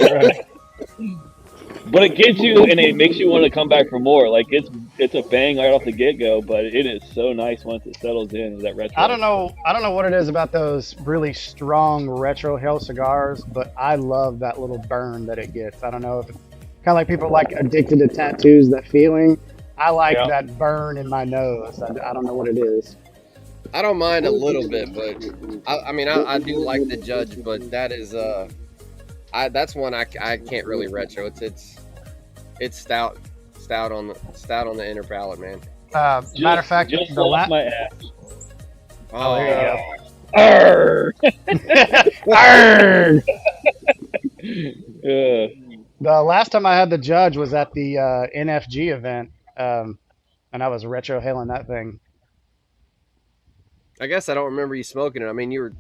But it gets you and it makes you want to come back for more. Like it's a bang right off the get go, but it is so nice once it settles in that retro. I don't know what it is about those really strong retro hell cigars, but I love that little burn that it gets. I don't know if it's kind of like people like addicted to tattoos, that feeling. I like that burn in my nose. I don't know what it is. I don't mind a little bit, but I do like the judge, but that is that's one I can't really retro. It's stout on the inner palate, man. Matter of fact, just the off my ass. Oh, there you go. Arr! Arg! Yeah. The last time I had the judge was at the NFG event, and I was retro hailing that thing. I guess I don't remember you smoking it. I mean, you were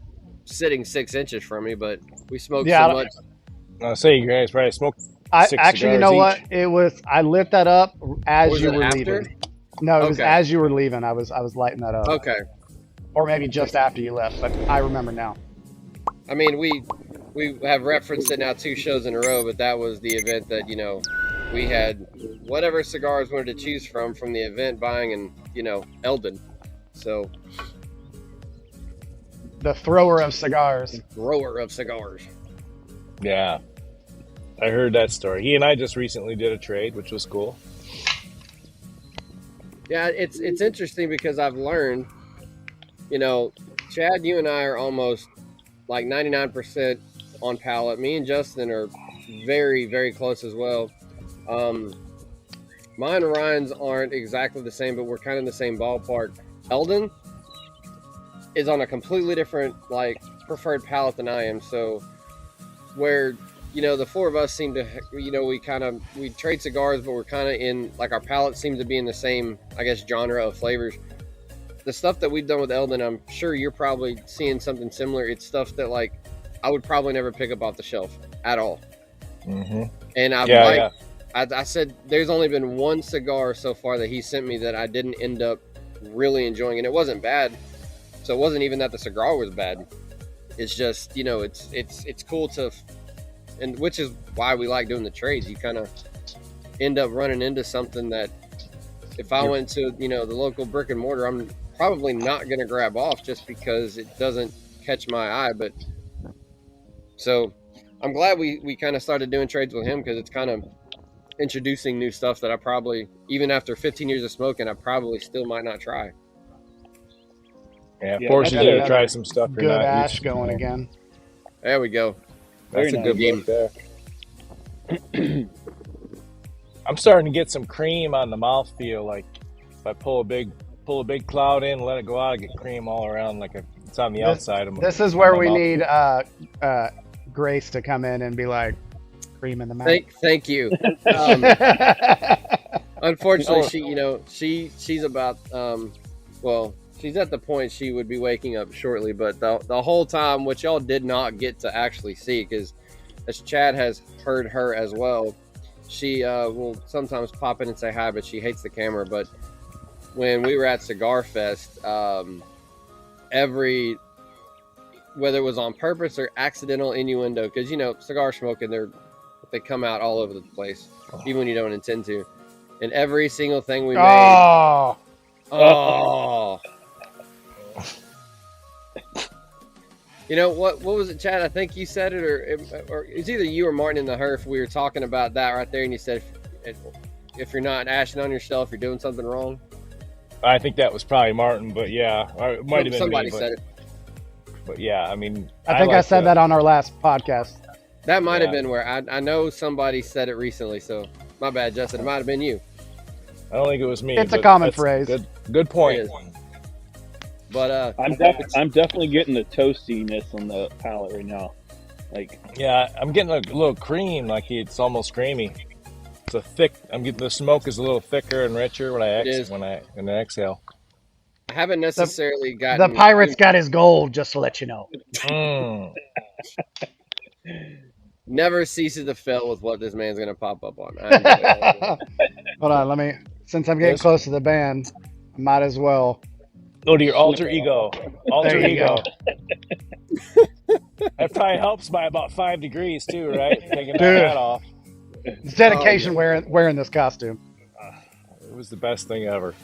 sitting 6 inches from me, but we smoked Yeah, so much. I'll say you guys probably smoked Actually, you know what? It was. I lit that up as you were after? leaving. No, it was as you were leaving. I was lighting that up. Okay. Or maybe just after you left, but I remember now. I mean, we have referenced it now 2 shows in a row, but that was the event that, you know, we had whatever cigars we wanted to choose from the event buying and, you know, Eldon. So the thrower of cigars. Thrower of cigars. Yeah. I heard that story. He and I just recently did a trade, which was cool. Yeah, it's interesting because I've learned, you know, Chad, you and I are almost like 99% on palate. Me and Justin are very, very close as well. Mine and Ryan's aren't exactly the same, but we're kind of in the same ballpark. Eldon is on a completely different, like, preferred palate than I am. So where, you know, the 4 of us seem to, you know, we trade cigars, but we're kind of in, like, our palate seems to be in the same, I guess, genre of flavors. The stuff that we've done with Eldon, I'm sure you're probably seeing something similar. It's stuff that, like, I would probably never pick up off the shelf at all. Mm-hmm. And I said there's only been one cigar so far that he sent me that I didn't end up really enjoying, and it wasn't bad. So it wasn't even that the cigar was bad. It's just, you know, it's cool to, and which is why we like doing the trades. You kind of end up running into something that if I went to, you know, the local brick and mortar, I'm probably not going to grab off just because it doesn't catch my eye. But so I'm glad we kind of started doing trades with him because it's kind of introducing new stuff that I probably, even after 15 years of smoking, I probably still might not try. Yeah, forces you to try some stuff. Good ash going again. There we go. That's a good game there. I'm starting to get some cream on the mouthfeel. Like if I pull a big cloud in, let it go out, I get cream all around. Like it's on the outside of my. This is where we need Grace to come in and be like, cream in the mouth. Thank you. Unfortunately, she's about she's at the point she would be waking up shortly, but the whole time, which y'all did not get to actually see, because as Chad has heard her as well, she will sometimes pop in and say hi, but she hates the camera. But when we were at Cigar Fest, every whether it was on purpose or accidental innuendo, because cigar smoking, they come out all over the place, even when you don't intend to. And every single thing we made. Oh. What was it, Chad? I think you said it, or it's either you or Martin in the Herf. We were talking about that right there, and you said if you're not ashing on yourself, you're doing something wrong. I think that was probably Martin, but yeah, it might have been somebody me, said it. But yeah, I mean, I think I said that on our last podcast. That might have been where I know somebody said it recently. So my bad, Justin. It might have been you. I don't think it was me. It's a common phrase. Good point. But I'm definitely getting the toastiness on the palate right now. Like, yeah, I'm getting a little cream, like it's almost creamy. It's a thick. I'm getting the smoke is a little thicker and richer when I exhale. I haven't necessarily gotten the pirate's got his gold, just to let you know. Never ceases to fail with what this man's gonna pop up on. Hold on, since I'm getting close to the band, I might as well. Go to your alter ego. Alter ego. That probably helps by about 5 degrees too, right? Taking that hat off. It's dedication wearing this costume. It was the best thing ever.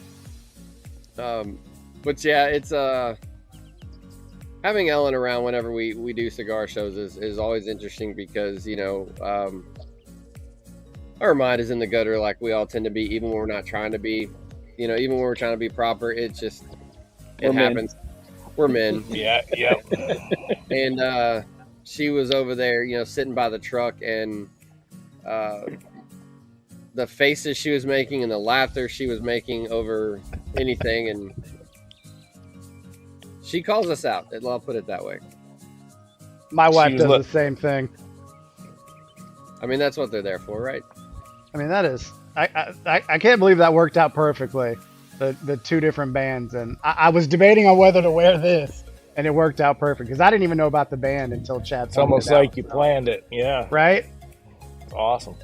But yeah, it's having Ellen around whenever we do cigar shows is always interesting because our mind is in the gutter like we all tend to be, even when we're not trying to be. Even when we're trying to be proper, it happens. We're men. Yeah, yep. And she was over there, sitting by the truck, and the faces she was making and the laughter she was making over anything, and she calls us out. I'll put it that way. My wife does the same thing. I mean, that's what they're there for, right? I mean, that is. I can't believe that worked out perfectly. The two different bands, and I was debating on whether to wear this, and it worked out perfect because I didn't even know about the band until Chad. It's almost like you planned it, yeah. Right? It's awesome.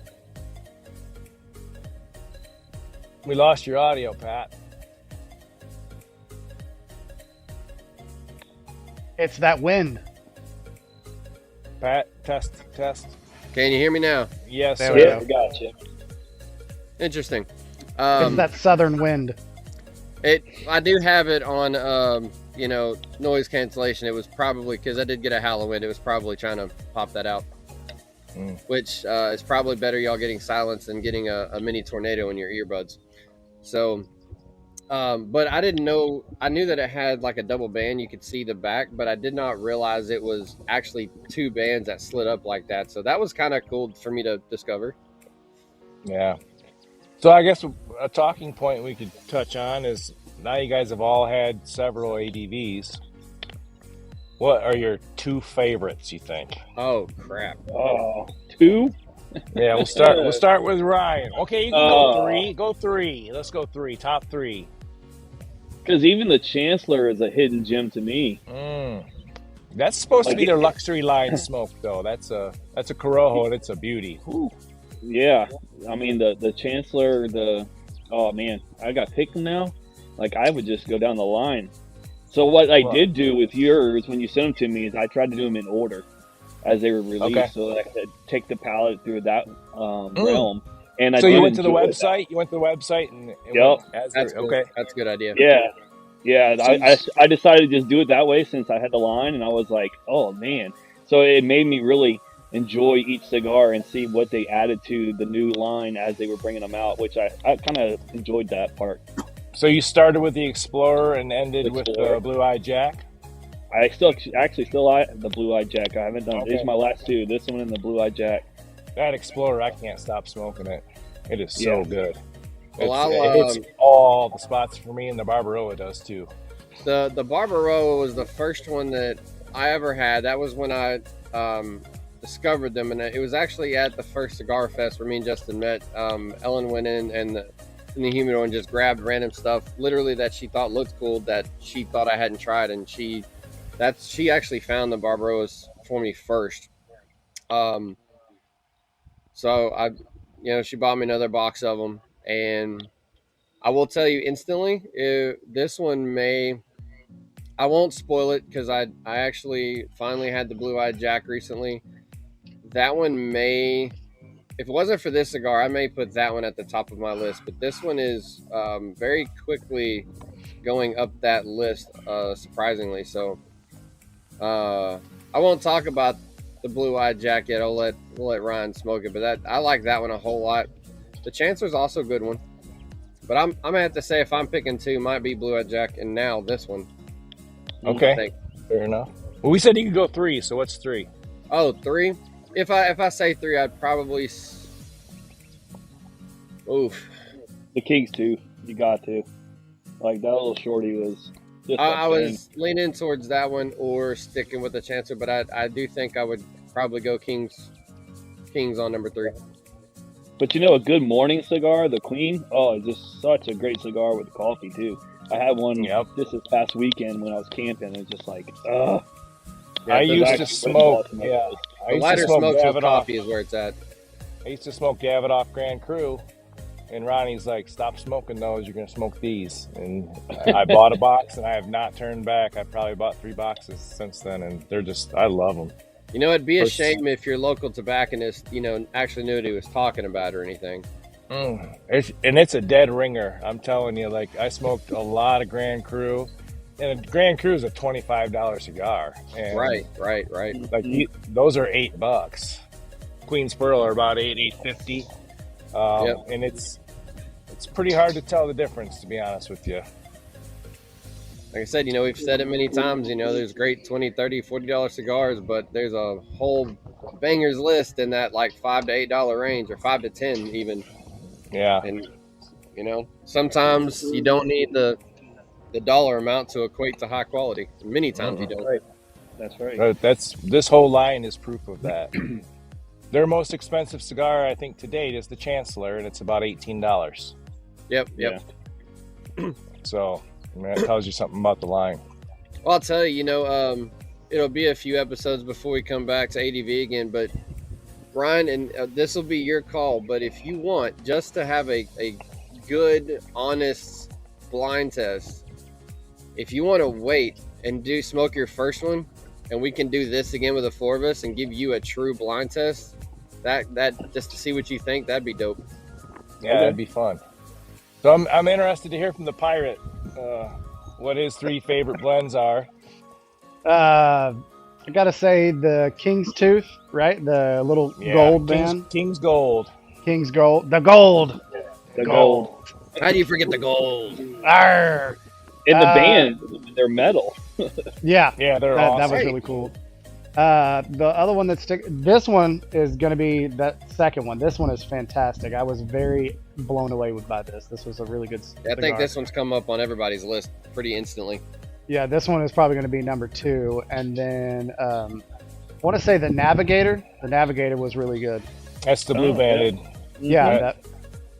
We lost your audio, Pat. It's that wind. Pat, test. Can you hear me now? Yes, sir. Yeah, we got you. Interesting. It's that southern wind. I do have it on, noise cancellation. It was probably because I did get a Halloween. It was probably trying to pop that out, which is probably better y'all getting silence than getting a mini tornado in your earbuds. So, but I didn't know. I knew that it had like a double band. You could see the back, but I did not realize it was actually two bands that slid up like that. So that was kind of cool for me to discover. Yeah. So I guess a talking point we could touch on is now you guys have all had several ADVs. What are your two favorites, you think? Oh, crap. Two? Yeah, we'll start with Ryan. Okay, you can go three. Go three. Let's go three. Top three. Because even the Chancellor is a hidden gem to me. That's supposed to be their luxury line smoke, though. That's a Corojo, and it's a beauty. Ooh. Yeah, I mean the Chancellor, oh man, I got picked now. Like I would just go down the line. So what I did do with yours when you sent them to me is I tried to do them in order as they were released, so that I could take the palette through that realm. And so you went to the website. You went to the website and that's okay. That's a good idea. Yeah. I decided to just do it that way since I had the line, and I was like, oh man. So it made me really enjoy each cigar and see what they added to the new line as they were bringing them out, which I kind of enjoyed that part. So you started with the Explorer and ended with the Blue Eye Jack? I still like the Blue Eye Jack. I haven't done These are my last two, this one and the Blue Eye Jack. That Explorer, I can't stop smoking it. It is so good. Well, it hits all the spots for me, and the Barbaroa does too. The Barbaroa was the first one that I ever had. That was when I discovered them, and it was actually at the first Cigar Fest where me and Justin met. Ellen went in and the humidor and just grabbed random stuff, literally that she thought looked cool, that she thought I hadn't tried, and she actually found the Barbaroas for me first. So she bought me another box of them, and I will tell you instantly, this one may I won't spoil it because I actually finally had the Blue-Eyed Jack recently. That one may, if it wasn't for this cigar, I may put that one at the top of my list. But this one is very quickly going up that list, surprisingly. So I won't talk about the Blue-Eyed Jack yet. We'll let Ryan smoke it. But I like that one a whole lot. The Chancellor's also a good one. But I'm gonna have to say, if I'm picking two, might be Blue-Eyed Jack and now this one. Okay, fair enough. Well, we said you could go 3, so what's 3? Oh, 3. If I say 3, I'd probably. Oof. The Kings too. You got to. Like that little shorty was. Just I was leaning towards that one or sticking with the Chancellor, but I do think I would probably go Kings on number 3. But you know, a good morning cigar, the Queen. Oh, it's just such a great cigar with coffee too. I had one just this past weekend when I was camping. It's just like, I used to smoke. Yeah, the lighter smokes with coffee is where it's at. I used to smoke Davidoff Grand Cru, and Ronnie's like, "Stop smoking those. You're gonna smoke these." And I bought a box, and I have not turned back. I probably bought 3 boxes since then, and they're just, I love them. You know, it'd be a shame if your local tobacconist, actually knew what he was talking about or anything. It's a dead ringer. I'm telling you, like, I smoked a lot of Grand Cru, and a Grand Cru is a $25 cigar. And right. Like those are $8. Queen's Pearl are about $8.50, and it's pretty hard to tell the difference, to be honest with you. Like I said, we've said it many times, there's great $20, $30, $40 cigars, but there's a whole bangers list in that like $5 to $8 range, or $5 to $10 even. Yeah. And, sometimes you don't need the dollar amount to equate to high quality. Many times you don't. Right. That's right. This whole line is proof of that. Their most expensive cigar, I think, to date is the Chancellor, and it's about $18. Yep. Yeah. So, that tells you something about the line. Well, I'll tell you, it'll be a few episodes before we come back to ADV again, but Ryan, and this will be your call, but if you want just to have a good, honest blind test, if you want to wait and smoke your first one, and we can do this again with the 4 of us and give you a true blind test, that just to see what you think, that'd be dope. Yeah, that'd be fun. So I'm interested to hear from the Pirate what his 3 favorite blends are. I gotta say the King's Tooth, right? The little gold band. King's Gold. King's Gold. The gold. The gold. How do you forget the gold? Arr. In the band, they're metal. Yeah, they're awesome. That was really cool. The other one this one is going to be that second one. This one is fantastic. I was very blown away by this. This was a really good cigar. I think this one's come up on everybody's list pretty instantly. Yeah, this one is probably going to be number 2. And then I want to say the Navigator. The Navigator was really good. That's the blue banded. Yeah,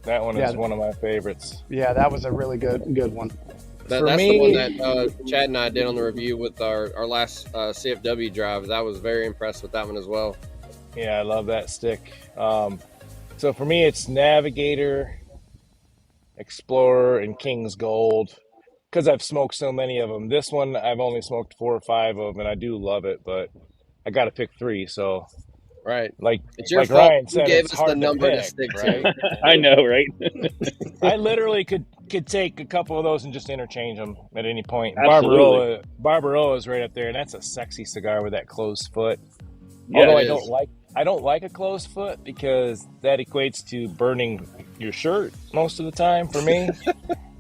that one is one of my favorites. Yeah, that was a really good one. That's the one that Chad and I did on the review with our last CFW drive. I was very impressed with that one as well. Yeah, I love that stick. So for me, it's Navigator, Explorer, and King's Gold, because I've smoked so many of them. This one, I've only smoked 4 or 5 of them, and I do love it, but I got to pick 3. So, right, it's your like fault. Ryan said, you gave it's us hard the number to to pick, stick right? to. I know, right? I literally could take a couple of those and just interchange them at any point. Absolutely. Barbaroa is right up there, and that's a sexy cigar with that closed foot. Yeah, Although I don't like a closed foot because that equates to burning your shirt most of the time for me,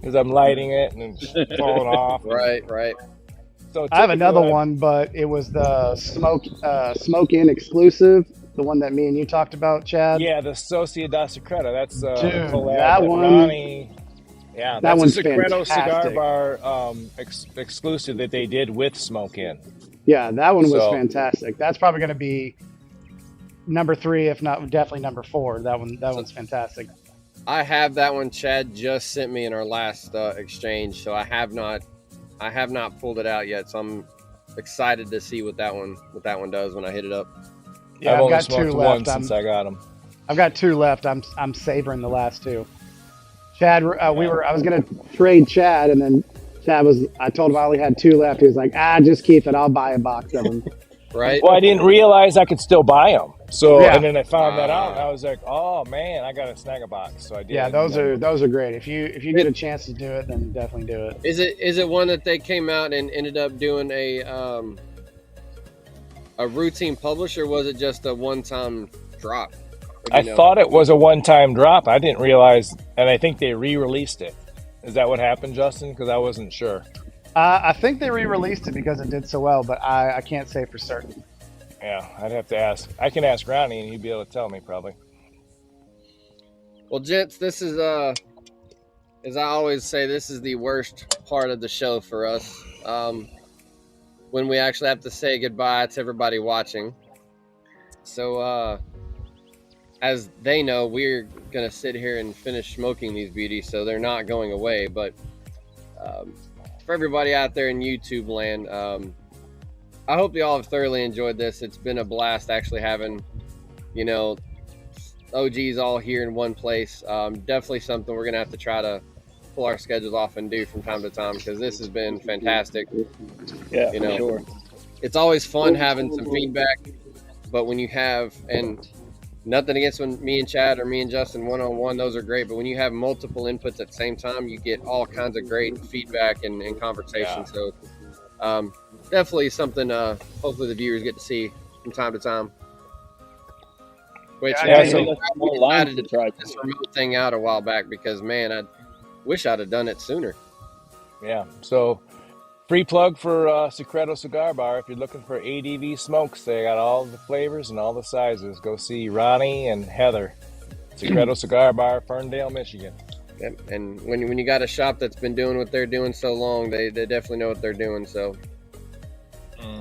because I'm lighting it and it's falling off. Right. So I have another one, but it was the Smoke In exclusive, the one that me and you talked about, Chad. Yeah, the Sociedad Secreta. That's collab that with one. Ronnie. Yeah, that's one's a Secreto fantastic. Cigar Bar exclusive that they did with Smoke In. Yeah, that one was fantastic. That's probably going to be number 3, if not definitely number 4. That one's fantastic. I have that one. Chad just sent me in our last exchange, so I have not pulled it out yet. So I'm excited to see what that one does when I hit it up. Yeah, I've I've only got smoked 2 one left. since I got them. I've got 2 left. I'm savoring the last 2. Chad, I was going to trade Chad, and then I told him I only had 2 left. He was like, just keep it. I'll buy a box of them. Right? Well, I didn't realize I could still buy them. So, Yeah. and then I found that out, and I was like, "Oh man, I got to snag a box." So I did. Yeah, those are great. If you get a chance to do it, then definitely do it. Is it one that they came out and ended up doing a routine publish, or was it just a one-time drop? I thought it was a one-time drop. I didn't realize, and I think they re-released it. Is that what happened, Justin? Because I wasn't sure. I think they re-released it because it did so well, but I can't say for certain. Yeah, I'd have to ask. I can ask Ronnie, and he'd be able to tell me probably. Well, gents, this is as I always say, this is the worst part of the show for us. When we actually have to say goodbye to everybody watching. So, as they know, we're gonna sit here and finish smoking these beauties, so they're not going away. But for everybody out there in YouTube land, I hope you all have thoroughly enjoyed this. It's been a blast actually having, OGs all here in one place. Definitely something we're gonna have to try to pull our schedules off and do from time to time, because this has been fantastic. Yeah, for sure. It's always fun having some feedback, but when you have, and nothing against when me and Chad or me and Justin one-on-one, those are great, but when you have multiple inputs at the same time, you get all kinds of great feedback and conversation. Yeah. So definitely something hopefully the viewers get to see from time to time. Which Yeah, more lines to try. this remote thing out a while back, because man, I wish I'd have done it sooner. Yeah. So, free plug for Secreto Cigar Bar. If you're looking for ADV smokes, they got all the flavors and all the sizes. Go see Ronnie and Heather. Secreto Cigar Bar, Ferndale, Michigan. Yep. And when you got a shop that's been doing what they're doing so long, they definitely know what they're doing. So,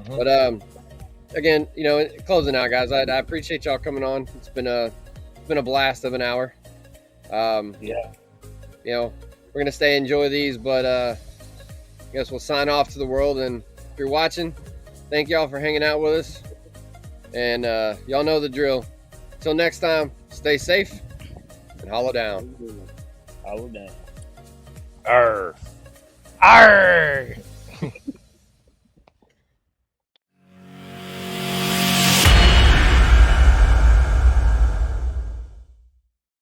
but again, closing out, guys, I appreciate y'all coming on. It's been a blast of an hour. We're gonna stay enjoy these, but I guess we'll sign off to the world. And if you're watching, thank y'all for hanging out with us. And y'all know the drill. Till next time, stay safe and hollow down. Hollow down. Arr. Arr!